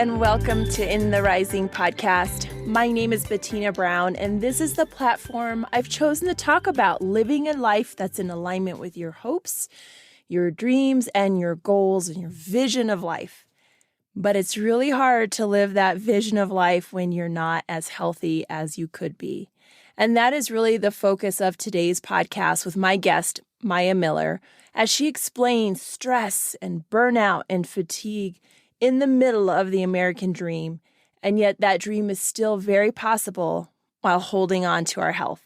and welcome to In the Rising podcast. My name is Bettina Brown, and this is the platform I've chosen to talk about living a life that's in alignment with your hopes, your dreams, and your goals and your vision of life. But it's really hard to live that vision of life when you're not as healthy as you could be. And that is really the focus of today's podcast with my guest, Maja Miller, as she explains stress and burnout and fatigue in the middle of the American dream, and yet that dream is still very possible while holding on to our health.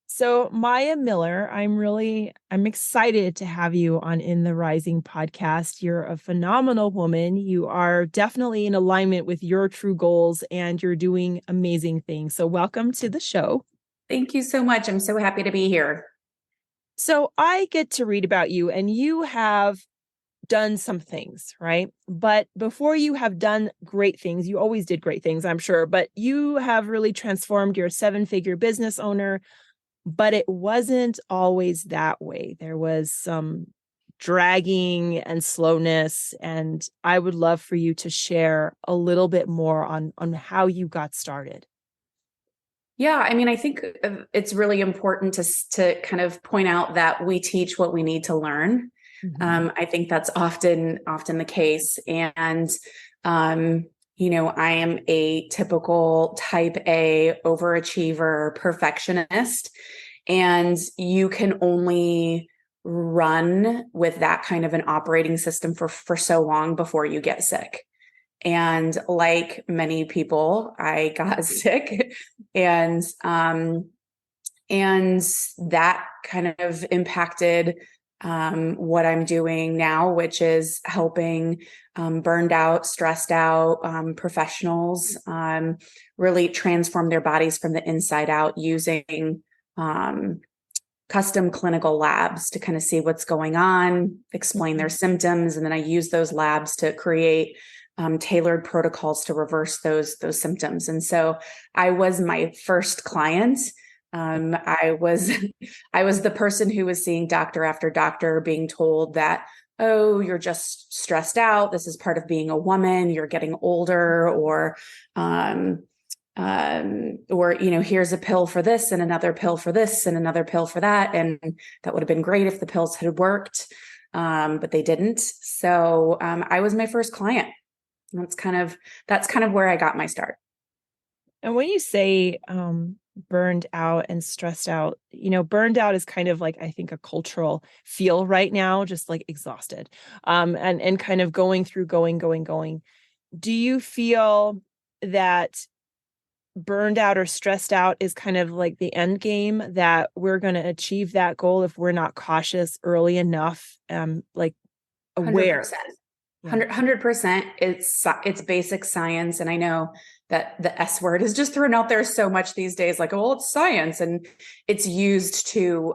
So Maja Miller, I'm excited to have you on In the Rising podcast. You're a phenomenal woman. You are definitely in alignment with your true goals, and you're doing amazing things. So welcome to the show. Thank you so much. I'm so happy to be here. So I get to read about you, and you have done some things, right? But before you have done great things, you always did great things, I'm sure, but you have really transformed. You're a 7-figure business owner, but it wasn't always that way. There was some dragging and slowness, and I would love for you to share a little bit more on how you got started. Yeah, I mean, I think it's really important to kind of point out that we teach what we need to learn. I think that's often the case. And, I am a typical type A overachiever perfectionist, and you can only run with that kind of an operating system for so long before you get sick. And like many people, I got sick, and that kind of impacted what I'm doing now, which is helping burned out, stressed out professionals really transform their bodies from the inside out using custom clinical labs to kind of see what's going on, explain their symptoms, and then I use those labs to create tailored protocols to reverse those symptoms. And so I was my first client. I was the person who was seeing doctor after doctor being told that, oh, you're just stressed out. This is part of being a woman. You're getting older, or here's a pill for this and another pill for this and another pill for that. And that would have been great if the pills had worked, but they didn't. So I was my first client. That's kind of where I got my start. And when you say burned out and stressed out, burned out is kind of like, I think, a cultural feel right now, just like exhausted, and kind of going. Do you feel that burned out or stressed out is kind of like the end game, that we're going to achieve that goal if we're not cautious early enough, like aware? 100%. It's basic science. And I know that the S word is just thrown out there so much these days, like, oh, well, it's science. And it's used to,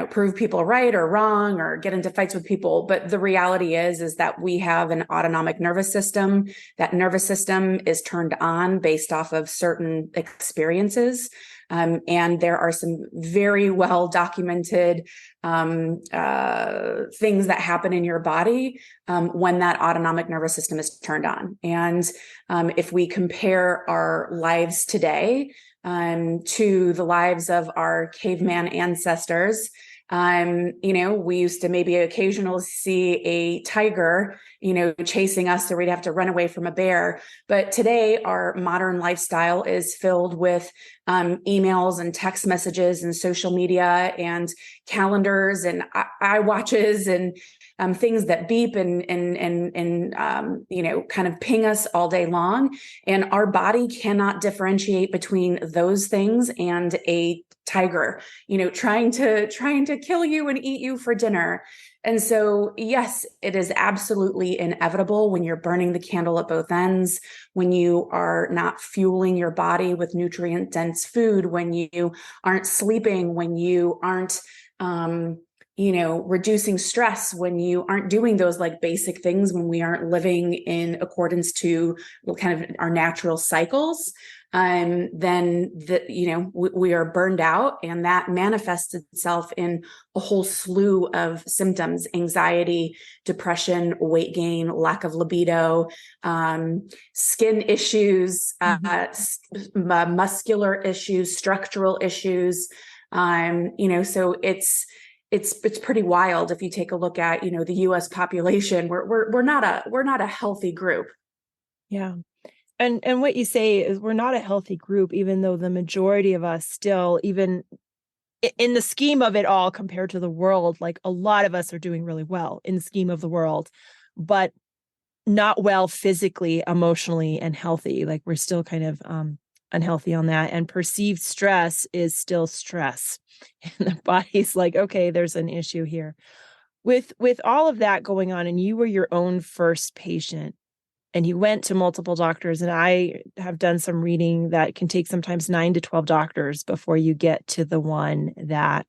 prove people right or wrong or get into fights with people. But the reality is that we have an autonomic nervous system. That nervous system is turned on based off of certain experiences. And there are some very well documented things that happen in your body when that autonomic nervous system is turned on. And if we compare our lives today to the lives of our caveman ancestors, we used to maybe occasionally see a tiger, chasing us, or we'd have to run away from a bear. But today, our modern lifestyle is filled with emails and text messages and social media and calendars and iWatches and things that beep and kind of ping us all day long. And our body cannot differentiate between those things and a tiger, trying to kill you and eat you for dinner. And so, yes, it is absolutely inevitable when you're burning the candle at both ends, when you are not fueling your body with nutrient-dense food, when you aren't sleeping, when you aren't, reducing stress, when you aren't doing those like basic things, when we aren't living in accordance to kind of our natural cycles, then we are burned out, and that manifests itself in a whole slew of symptoms: anxiety, depression, weight gain, lack of libido, skin issues, muscular issues, structural issues. So it's pretty wild if you take a look at, the US population. We're not a healthy group. Yeah. And what you say is we're not a healthy group, even though the majority of us still, even in the scheme of it all compared to the world, like a lot of us are doing really well in the scheme of the world, but not well physically, emotionally, and healthy. Like we're still kind of unhealthy on that. And perceived stress is still stress. And the body's like, okay, there's an issue here. With all of that going on, and you were your own first patient, and you went to multiple doctors, and I have done some reading that can take sometimes 9 to 12 doctors before you get to the one that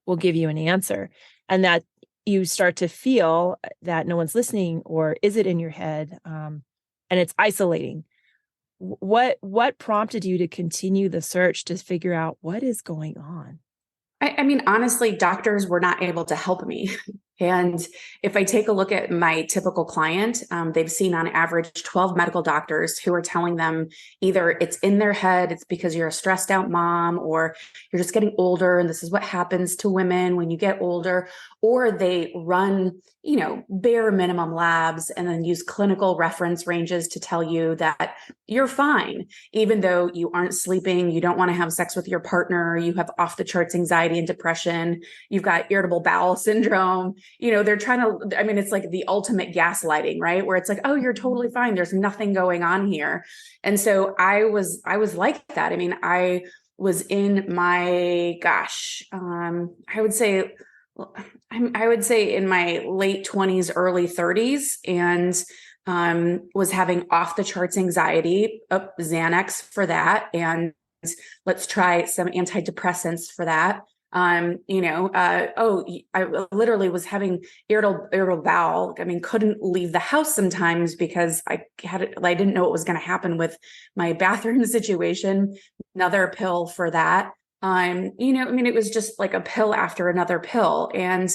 will give you an answer, and that you start to feel that no one's listening, or is it in your head? And it's isolating. What prompted you to continue the search to figure out what is going on? I mean, honestly, doctors were not able to help me. And if I take a look at my typical client, they've seen on average 12 medical doctors who are telling them either it's in their head, it's because you're a stressed out mom, or you're just getting older and this is what happens to women when you get older, or they run, bare minimum labs and then use clinical reference ranges to tell you that you're fine, even though you aren't sleeping, you don't want to have sex with your partner, you have off the charts anxiety and depression, you've got irritable bowel syndrome. They're trying to, it's like the ultimate gaslighting, right? Where it's like, oh, you're totally fine, there's nothing going on here. And so I was like that. I was in my, I would say in my late 20s, early 30s, and was having off the charts anxiety, Xanax for that. And let's try some antidepressants for that. I literally was having irritable bowel. Couldn't leave the house sometimes because I didn't know what was going to happen with my bathroom situation. Another pill for that. It was just like a pill after another pill. And,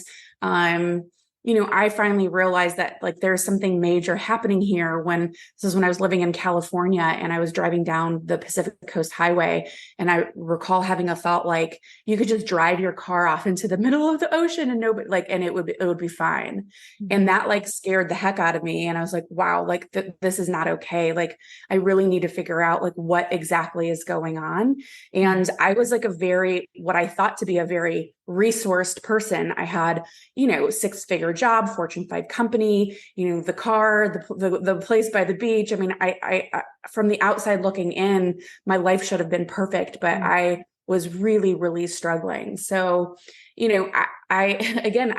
I finally realized that there's something major happening here this is when I was living in California and I was driving down the Pacific Coast Highway. And I recall having a thought like, you could just drive your car off into the middle of the ocean and nobody and it would be fine. Mm-hmm. And that scared the heck out of me. And I was like, wow, this is not okay. I really need to figure out what exactly is going on. And I was what I thought to be a very resourced person. I had, 6-figure job, Fortune 5 company, the car, the place by the beach. I from the outside looking in, my life should have been perfect, but I was really, really struggling. So, I can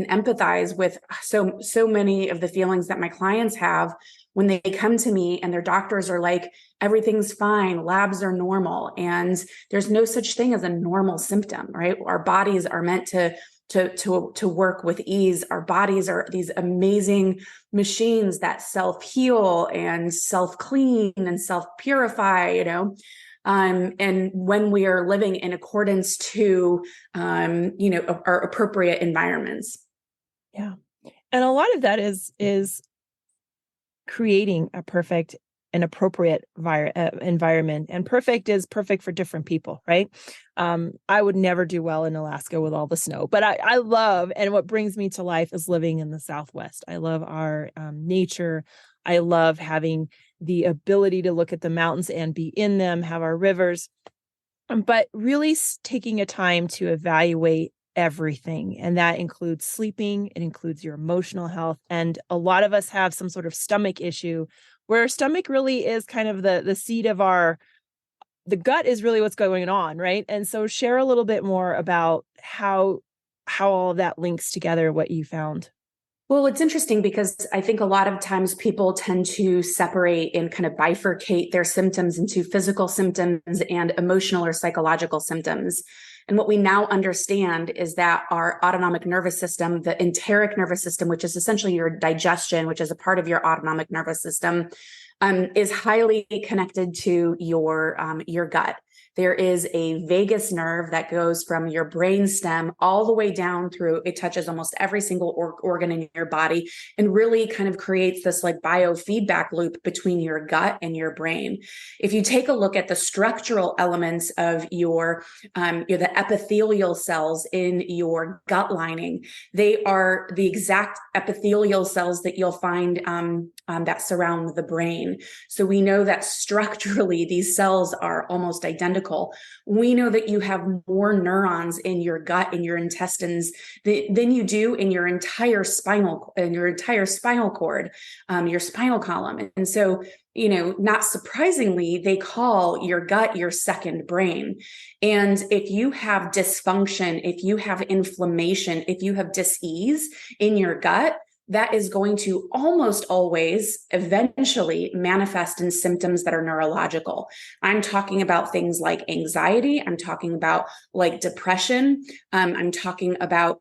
empathize with so many of the feelings that my clients have when they come to me and their doctors are like, everything's fine, labs are normal. And there's no such thing as a normal symptom, right? Our bodies are meant to work with ease. Our bodies are these amazing machines that self-heal and self-clean and self-purify, and when we are living in accordance to, our appropriate environments. Yeah. And a lot of that is creating a perfect and appropriate environment. And perfect is perfect for different people, right? I would never do well in Alaska with all the snow, but I love, and what brings me to life is living in the Southwest. I love our nature. I love having the ability to look at the mountains and be in them, have our rivers, but really taking a time to evaluate everything. And that includes sleeping. It includes your emotional health. And a lot of us have some sort of stomach issue where stomach really is kind of the seat of the gut is really what's going on. Right. And so share a little bit more about how all of that links together, what you found. Well, it's interesting because I think a lot of times people tend to separate and kind of bifurcate their symptoms into physical symptoms and emotional or psychological symptoms. And what we now understand is that our autonomic nervous system, the enteric nervous system, which is essentially your digestion, which is a part of your autonomic nervous system, is highly connected to your gut. There is a vagus nerve that goes from your brain stem all the way down through. It touches almost every single organ in your body and really kind of creates this like biofeedback loop between your gut and your brain. If you take a look at the structural elements of the epithelial cells in your gut lining, they are the exact epithelial cells that you'll find that surround the brain. So we know that structurally these cells are almost identical. We know that you have more neurons in your gut, in your intestines, than you do in your entire spinal cord, your spinal column. And so, not surprisingly, they call your gut your second brain. And if you have dysfunction, if you have inflammation, if you have dis-ease in your gut, that is going to almost always eventually manifest in symptoms that are neurological. I'm talking about things like anxiety. I'm talking about like depression. I'm talking about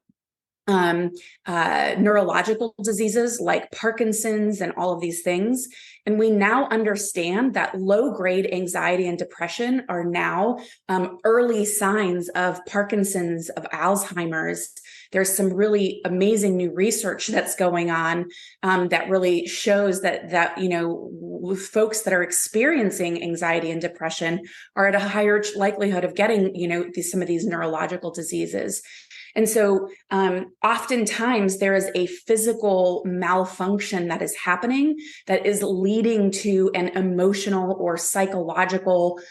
neurological diseases like Parkinson's and all of these things. And we now understand that low-grade anxiety and depression are now early signs of Parkinson's, of Alzheimer's. There's some really amazing new research that's going on that really shows that folks that are experiencing anxiety and depression are at a higher likelihood of getting some of these neurological diseases. And so oftentimes there is a physical malfunction that is happening that is leading to an emotional or psychological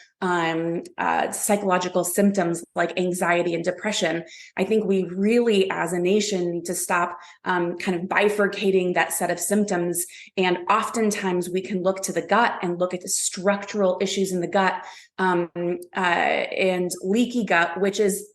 symptoms like anxiety and depression. I think we really, as a nation, need to stop kind of bifurcating that set of symptoms. And oftentimes we can look to the gut and look at the structural issues in the gut, and leaky gut, which is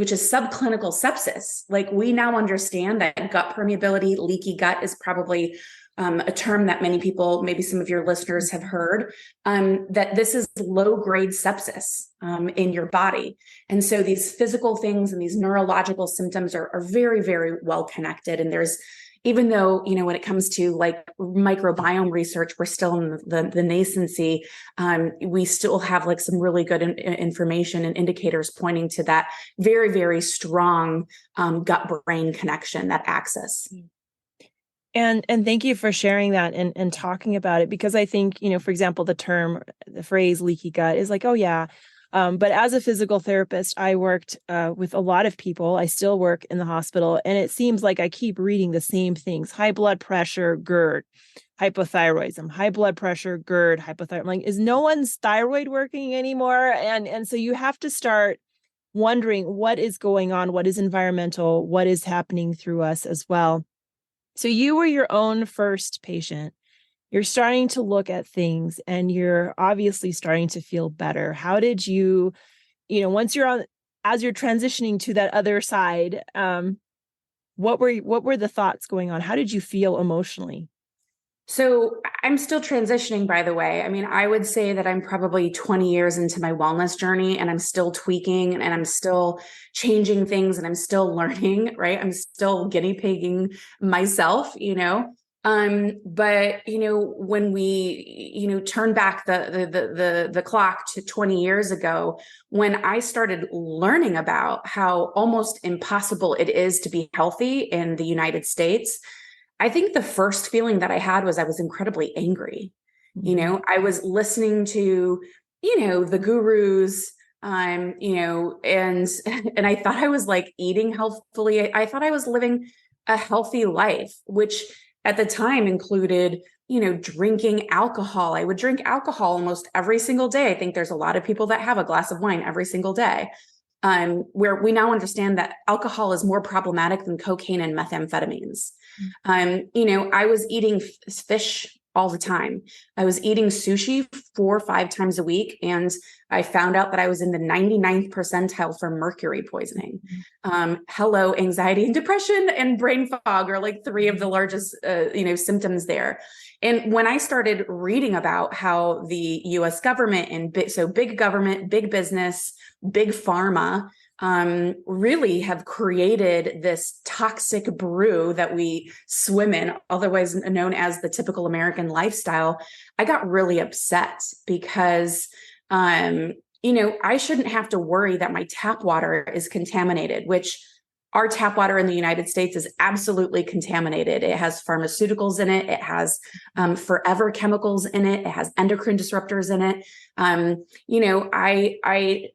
subclinical sepsis. Like, we now understand that gut permeability, leaky gut is probably a term that many people, maybe some of your listeners have heard, that this is low-grade sepsis in your body. And so these physical things and these neurological symptoms are very, very well connected. And there's, even though, when it comes to like microbiome research, we're still in the nascency, we still have like some really good information and indicators pointing to that very, very strong gut-brain connection, that axis. And thank you for sharing that and talking about it, because I think, for example, the phrase leaky gut is like, oh yeah. But as a physical therapist, I worked with a lot of people. I still work in the hospital, and it seems like I keep reading the same things: high blood pressure, GERD, hypothyroidism, high blood pressure, GERD, hypothyroidism. Like, is no one's thyroid working anymore? And so you have to start wondering what is going on, what is environmental, what is happening through us as well. So you were your own first patient. You're starting to look at things and you're obviously starting to feel better. How did you, once as you're transitioning to that other side, what were the thoughts going on? How did you feel emotionally? So I'm still transitioning, by the way. I mean, I would say that I'm probably 20 years into my wellness journey, and I'm still tweaking and I'm still changing things and I'm still learning, right? I'm still guinea pigging myself, but when we, turn back the clock to 20 years ago, when I started learning about how almost impossible it is to be healthy in the United States, I think the first feeling that I had was I was incredibly angry. Mm-hmm. I was listening to, the gurus, and I thought I was like eating healthfully. I thought I was living a healthy life, which at the time included, drinking alcohol. I would drink alcohol almost every single day. I think there's a lot of people that have a glass of wine every single day. Where we now understand that alcohol is more problematic than cocaine and methamphetamines. I was eating fish all the time. I was eating sushi 4 or 5 times a week, and I found out that I was in the 99th percentile for mercury poisoning. Hello, anxiety and depression and brain fog are like 3 of the largest, symptoms there. And when I started reading about how the US government and big government, big business, big pharma really have created this toxic brew that we swim in, otherwise known as the typical American lifestyle, I got really upset because, I shouldn't have to worry that my tap water is contaminated, which our tap water in the United States is absolutely contaminated. It has pharmaceuticals in it. It has forever chemicals in it. It has endocrine disruptors in it.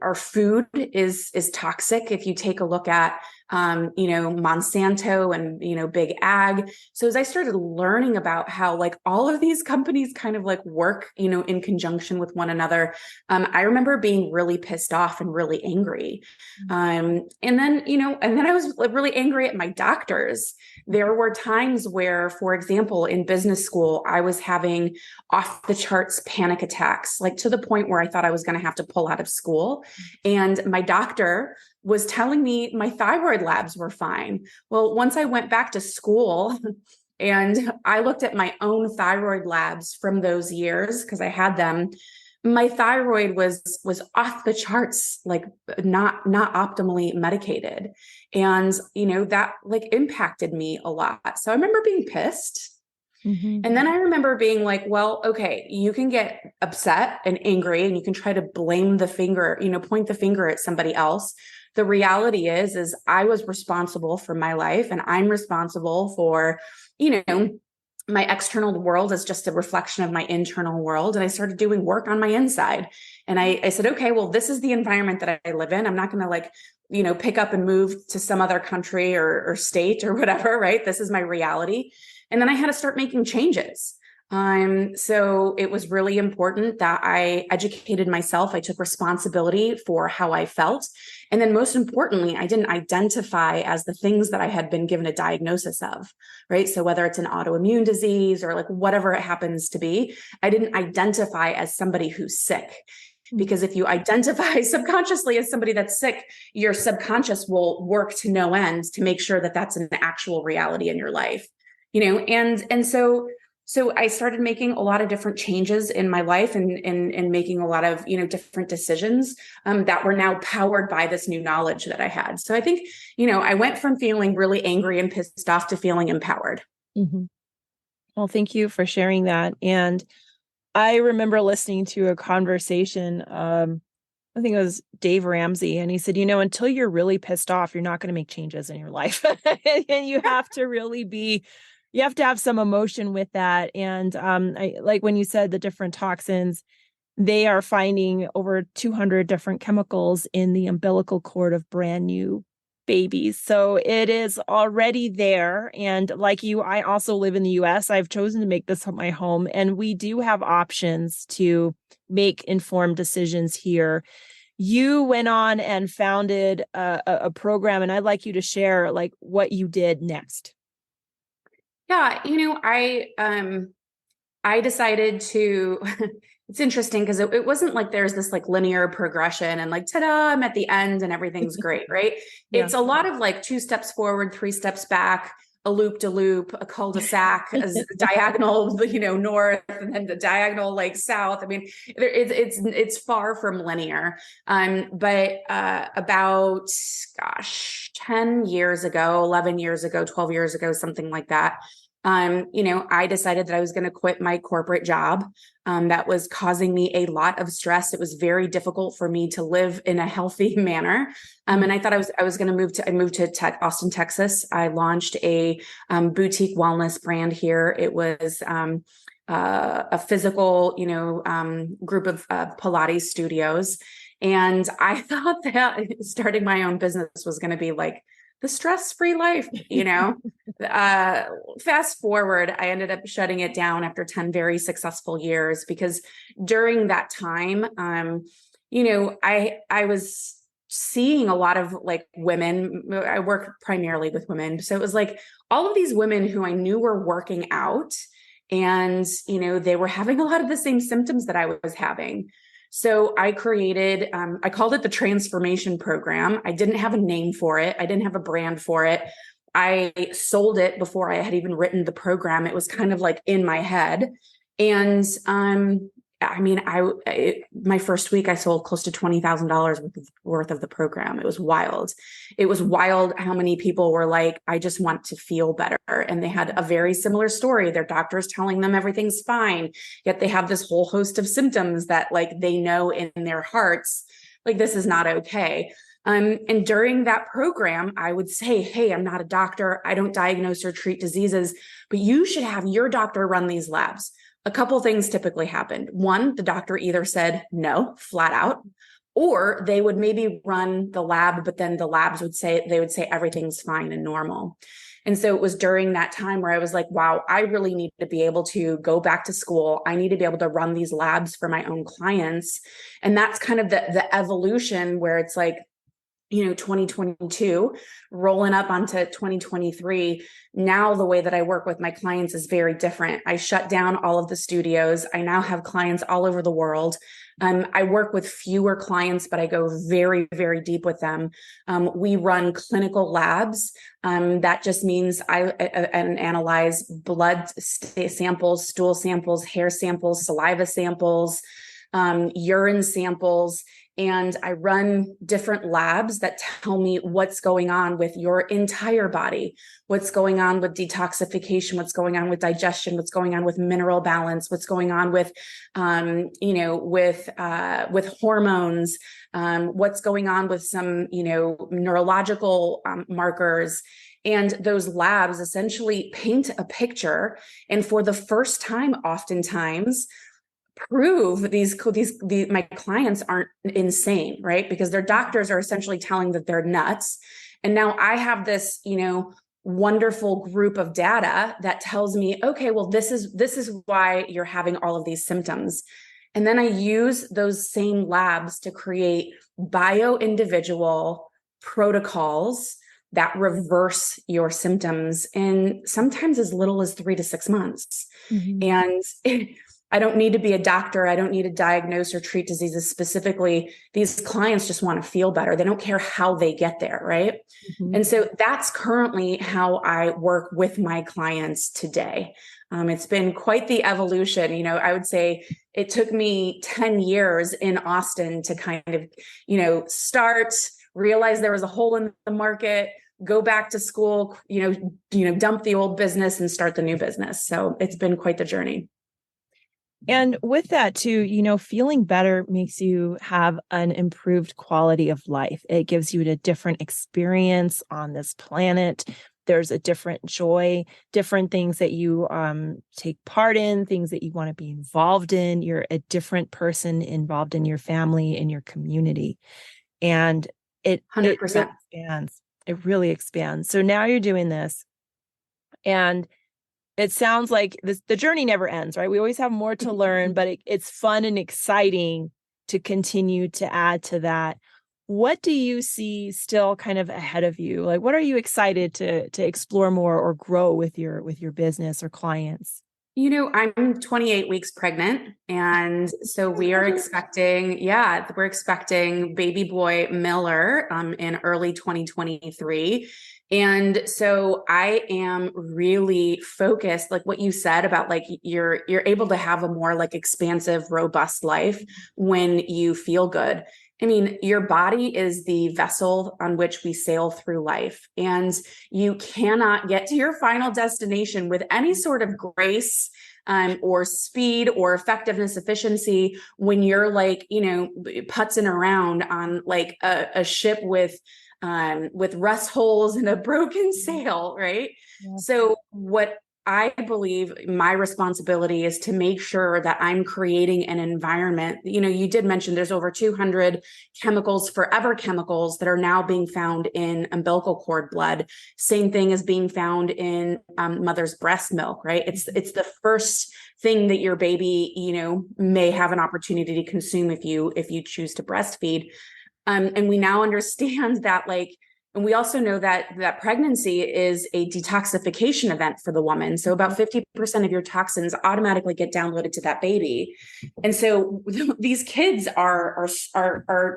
Our food is toxic. If you take a look at, Monsanto and, big ag. So as I started learning about how like all of these companies kind of like work, in conjunction with one another, I remember being really pissed off and really angry. And then I was really angry at my doctors. There were times where, for example, in business school, I was having off the charts panic attacks, like to the point where I thought I was going to have to pull out of school. And my doctor was telling me my thyroid labs were fine. Well, once I went back to school and I looked at my own thyroid labs from those years, because I had them, my thyroid was off the charts, like not optimally medicated. And, that like impacted me a lot. So I remember being pissed. Mm-hmm. And then I remember being like, well, okay, you can get upset and angry and you can try to blame the finger, point the finger at somebody else. The reality is I was responsible for my life, and I'm responsible for, my external world is just a reflection of my internal world. And I started doing work on my inside. And I said, okay, well, this is the environment that I live in. I'm not going to pick up and move to some other country or state or whatever, right? This is my reality. And then I had to start making changes. So it was really important that I educated myself. I took responsibility for how I felt. And then most importantly, I didn't identify as the things that I had been given a diagnosis of, right? So whether it's an autoimmune disease or like whatever it happens to be, I didn't identify as somebody who's sick. Because if you identify subconsciously as somebody that's sick, your subconscious will work to no end to make sure that that's an actual reality in your life, and so I started making a lot of different changes in my life and making a lot of, different decisions that were now powered by this new knowledge that I had. So I think, I went from feeling really angry and pissed off to feeling empowered. Mm-hmm. Well, thank you for sharing that. And I remember listening to a conversation, I think it was Dave Ramsey, and he said, until you're really pissed off, you're not going to make changes in your life. And you have to really you have to have some emotion with that. And I like when you said the different toxins, they are finding over 200 different chemicals in the umbilical cord of brand new babies. So it is already there. And like you, I also live in the US. I've chosen to make this my home, and we do have options to make informed decisions here. You went on and founded a program, and I'd like you to share like what you did next. Yeah, I decided to, it's interesting because it wasn't like there's this like linear progression and like, ta-da, I'm at the end and everything's great, right? Yeah. It's a lot of like 2 steps forward, 3 steps back, a loop-de-loop, a cul-de-sac, a diagonal, north, and then the diagonal like south. I mean, it's far from linear. But about, 10 years ago, 11 years ago, 12 years ago, something like that, I decided that I was going to quit my corporate job. That was causing me a lot of stress. It was very difficult for me to live in a healthy manner. And I thought I was going to move to, I moved to Austin, Texas. I launched a boutique wellness brand here. It was a physical, group of Pilates studios. And I thought that starting my own business was going to be like the stress-free life, fast forward, I ended up shutting it down after 10 very successful years, because during that time, I was seeing a lot of like women. I work primarily with women. So it was like all of these women who I knew were working out, and, they were having a lot of the same symptoms that I was having. So I created, I called it the transformation program. I didn't have a name for it. I didn't have a brand for it. I sold it before I had even written the program. It was kind of like in my head. And I mean, my first week I sold close to $20,000 worth of the program. It was wild. It was wild how many people were like, I just want to feel better. And they had a very similar story. Their doctor's telling them everything's fine, yet they have this whole host of symptoms that like they know in their hearts, like this is not okay. And during that program, I would say, hey, I'm not a doctor. I don't diagnose or treat diseases, but you should have your doctor run these labs. A couple things typically happened. One, the doctor either said no, flat out, or they would maybe run the lab, but then the labs would say, everything's fine and normal. And so it was during that time where I was like, wow, I really need to be able to go back to school. I need to be able to run these labs for my own clients. And that's kind of the evolution where it's like, 2022 rolling up onto 2023. Now the way that I work with my clients is very different. I shut down all of the studios. I now have clients all over the world. I work with fewer clients, but I go very, very deep with them. We run clinical labs. That just means I analyze blood samples, stool samples, hair samples, saliva samples, urine samples. And I run different labs that tell me what's going on with your entire body, what's going on with detoxification, what's going on with digestion, what's going on with mineral balance, what's going on with, with hormones, what's going on with some, neurological markers. And those labs essentially paint a picture. And for the first time, oftentimes, prove these my clients aren't insane, right? Because their doctors are essentially telling that they're nuts. And now I have this, wonderful group of data that tells me, okay, well, this is why you're having all of these symptoms. And then I use those same labs to create bio-individual protocols that reverse your symptoms in sometimes as little as 3 to 6 months. Mm-hmm. And I don't need to be a doctor. I don't need to diagnose or treat diseases specifically. These clients just want to feel better. They don't care how they get there, right? Mm-hmm. And so that's currently how I work with my clients today. It's been quite the evolution. I would say it took me 10 years in Austin to kind of, start, realize there was a hole in the market, go back to school, dump the old business and start the new business. So it's been quite the journey. And with that too, feeling better makes you have an improved quality of life. It gives you a different experience on this planet. There's a different joy, different things that you take part in, things that you want to be involved in. You're a different person involved in your family, in your community. And it 100%. Really expands. It really expands. So now you're doing this. And it sounds like the journey never ends, right? We always have more to learn, but it's fun and exciting to continue to add to that. What do you see still kind of ahead of you? Like, what are you excited to explore more or grow with your business or clients? I'm 28 weeks pregnant. And so we're expecting baby boy Miller in early 2023. And so I am really focused, like what you said about like you're able to have a more like expansive, robust life when you feel good. I mean, your body is the vessel on which we sail through life, and you cannot get to your final destination with any sort of grace or speed or effectiveness, efficiency when you're like, putzing around on like a ship with rust holes and a broken sail, right? Yeah. So what I believe my responsibility is to make sure that I'm creating an environment. You did mention there's over 200 chemicals, forever chemicals, that are now being found in umbilical cord blood. Same thing as being found in mother's breast milk, right? It's the first thing that your baby, may have an opportunity to consume if you choose to breastfeed. And we now understand that like And we also know that pregnancy is a detoxification event for the woman. So about 50% of your toxins automatically get downloaded to that baby. And so these kids are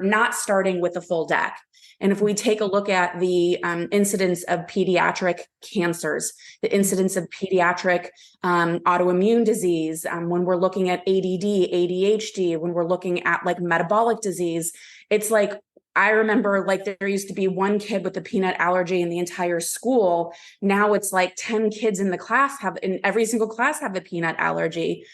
not starting with a full deck. And if we take a look at the incidence of pediatric cancers, the incidence of pediatric autoimmune disease, when we're looking at ADD, ADHD, when we're looking at like metabolic disease, it's like, I remember like there used to be one kid with a peanut allergy in the entire school. Now it's like 10 kids in every single class have a peanut allergy.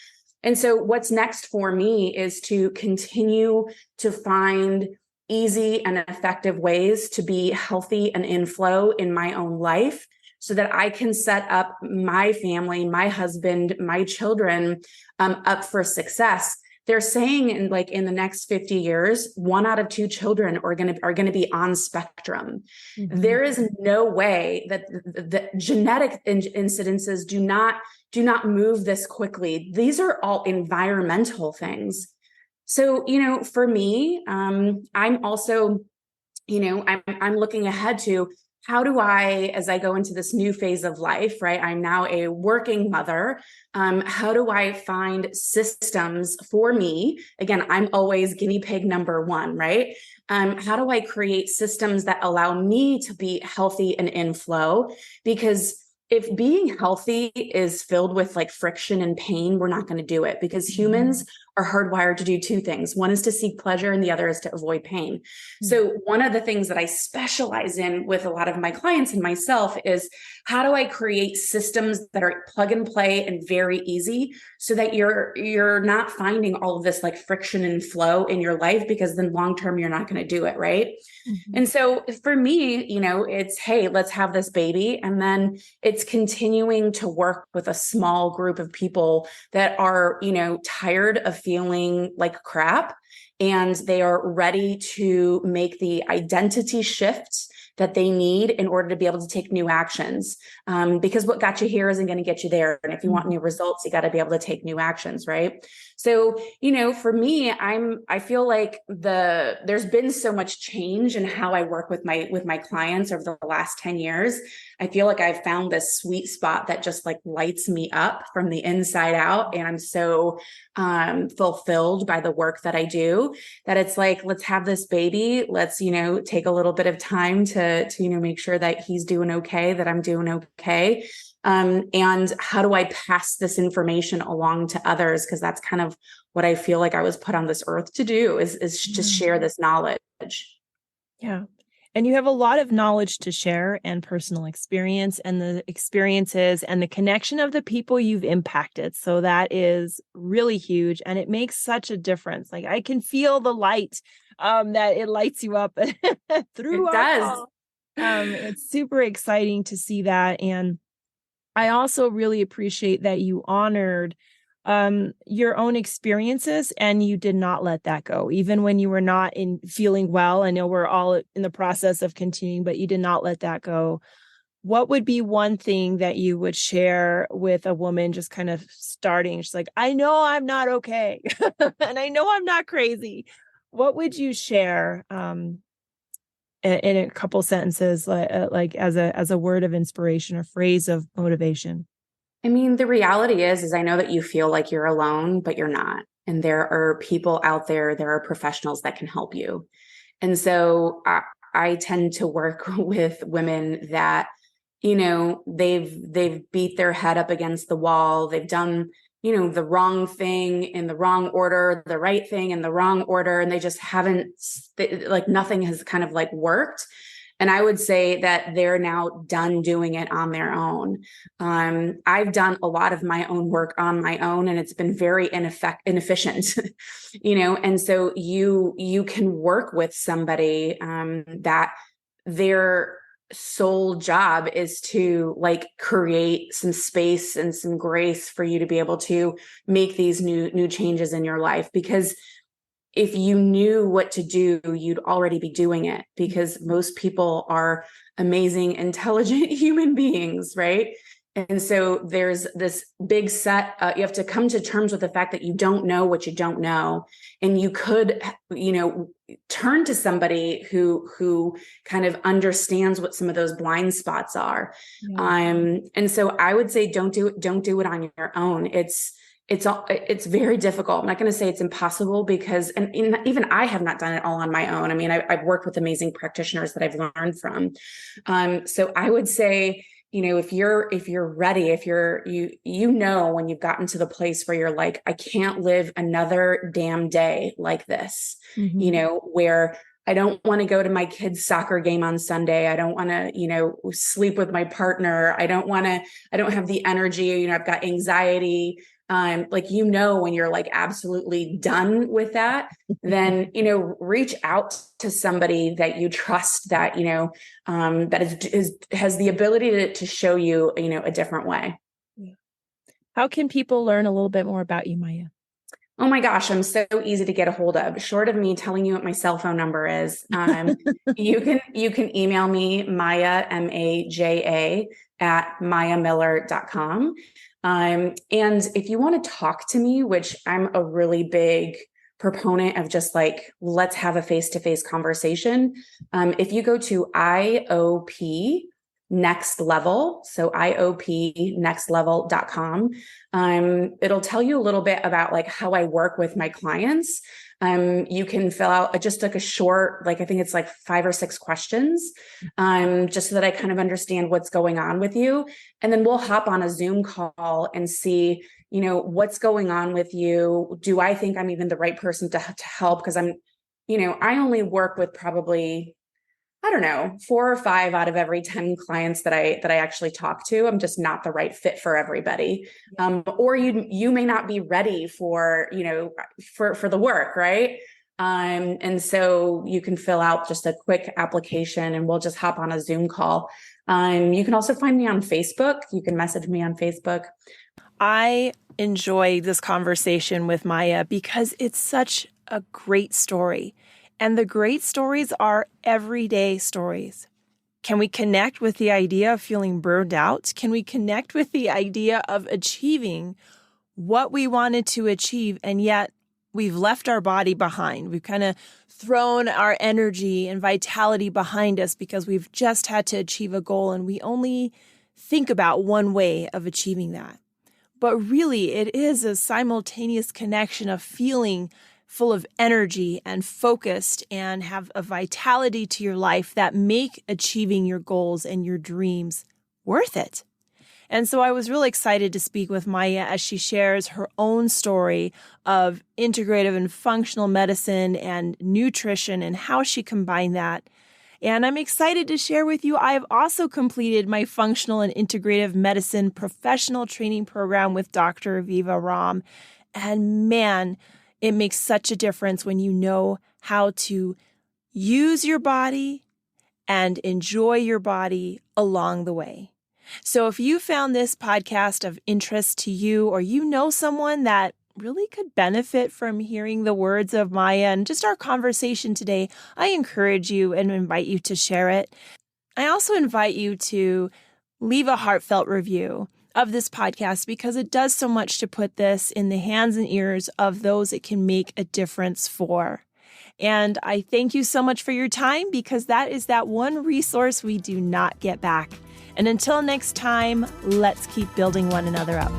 And so what's next for me is to continue to find easy and effective ways to be healthy and in flow in my own life so that I can set up my family, my husband, my children up for success. They're saying in the next 50 years, 1 out of 2 children are going to be on spectrum. Mm-hmm. There is no way that the genetic incidences do not move this quickly. These are all environmental things. So, for me, I'm also, I'm looking ahead to how do I, as I go into this new phase of life, right? I'm now a working mother. How do I find systems for me? Again, I'm always guinea pig number 1, right? How do I create systems that allow me to be healthy and in flow? Because if being healthy is filled with like friction and pain, we're not going to do it, because humans are hardwired to do 2 things. One is to seek pleasure and the other is to avoid pain. Mm-hmm. So one of the things that I specialize in with a lot of my clients and myself is how do I create systems that are plug and play and very easy so that you're not finding all of this like friction and flow in your life, because then long-term you're not going to do it. Right. Mm-hmm. And so for me, it's, hey, let's have this baby. And then it's continuing to work with a small group of people that are, tired of feeling like crap, and they are ready to make the identity shift that they need in order to be able to take new actions. Because what got you here isn't going to get you there. And if you want new results, you got to be able to take new actions, right? So, for me, I feel like there's been so much change in how I work with my clients over the last 10 years. I feel like I've found this sweet spot that just like lights me up from the inside out. And I'm so fulfilled by the work that I do, that it's like, let's have this baby. Let's, take a little bit of time to make sure that he's doing okay, that I'm doing okay. And how do I pass this information along to others? Because that's kind of what I feel like I was put on this earth to do, is just share this knowledge. Yeah. And you have a lot of knowledge to share, and personal experience, and the experiences and the connection of the people you've impacted. So that is really huge. And it makes such a difference. Like I can feel the light that it lights you up through it does. It's super exciting to see that. And I also really appreciate that you honored your own experiences, and you did not let that go, even when you were not feeling well. I know we're all in the process of continuing, but you did not let that go. What would be one thing that you would share with a woman just kind of starting? She's like, I know I'm not okay. And I know I'm not crazy. What would you share in a couple sentences, like as a word of inspiration or phrase of motivation? I mean, the reality is I know that you feel like you're alone, but you're not. And there are people out there, there are professionals that can help you. And so I tend to work with women that, they've beat their head up against the wall. They've done, the wrong thing in the wrong order, the right thing in the wrong order. And they just haven't, like nothing has kind of like worked. And I would say that they're now done doing it on their own. I've done a lot of my own work on my own, and it's been very inefficient, and so you can work with somebody that their sole job is to like create some space and some grace for you to be able to make these new changes in your life. Because if you knew what to do, you'd already be doing it, because most people are amazing, intelligent human beings, right? And so there's this big set, you have to come to terms with the fact that you don't know what you don't know. And you could, turn to somebody who kind of understands what some of those blind spots are. Yeah. And so I would say, don't do it on your own. It's very difficult. I'm not going to say it's impossible because, and even I have not done it all on my own. I mean, I've worked with amazing practitioners that I've learned from. So I would say, if you're ready, if when you've gotten to the place where you're like, I can't live another damn day like this, where I don't want to go to my kid's soccer game on Sunday. I don't want to, sleep with my partner. I don't have the energy, I've got anxiety. When you're like absolutely done with that, then, reach out to somebody that you trust that, that has the ability to show you, a different way. Yeah. How can people learn a little bit more about you, Maja? Oh my gosh, I'm so easy to get a hold of. Short of me telling you what my cell phone number is, you can email me, Maja, MAJA, at majamiller.com. And if you want to talk to me, which I'm a really big proponent of, just like, let's have a face-to-face conversation. If you go to IOP Next Level, so IOPnextlevel.com, it'll tell you a little bit about like how I work with my clients. You can fill out just like a short, I think it's like 5 or 6 questions, just so that I kind of understand what's going on with you. And then we'll hop on a Zoom call and see, what's going on with you. Do I think I'm even the right person to help? Because I only work with probably, 4 or 5 out of every 10 clients that I actually talk to. I'm just not the right fit for everybody. Or you may not be ready for the work, right? And so you can fill out just a quick application and we'll just hop on a Zoom call. You can also find me on Facebook. You can message me on Facebook. I enjoy this conversation with Maja because it's such a great story. And the great stories are everyday stories. Can we connect with the idea of feeling burned out? Can we connect with the idea of achieving what we wanted to achieve, and yet we've left our body behind? We've kind of thrown our energy and vitality behind us because we've just had to achieve a goal and we only think about one way of achieving that. But really, it is a simultaneous connection of feeling full of energy and focused and have a vitality to your life that make achieving your goals and your dreams worth it. And so I was really excited to speak with Maja as she shares her own story of integrative and functional medicine and nutrition and how she combined that. And I'm excited to share with you, I have also completed my functional and integrative medicine professional training program with Dr. Viva Ram. And man, it makes such a difference when you know how to use your body and enjoy your body along the way. So if you found this podcast of interest to you, or you know someone that really could benefit from hearing the words of Maja and just our conversation today, I encourage you and invite you to share it. I also invite you to leave a heartfelt review of this podcast because it does so much to put this in the hands and ears of those it can make a difference for. And I thank you so much for your time, because that is that one resource we do not get back. And until next time, let's keep building one another up.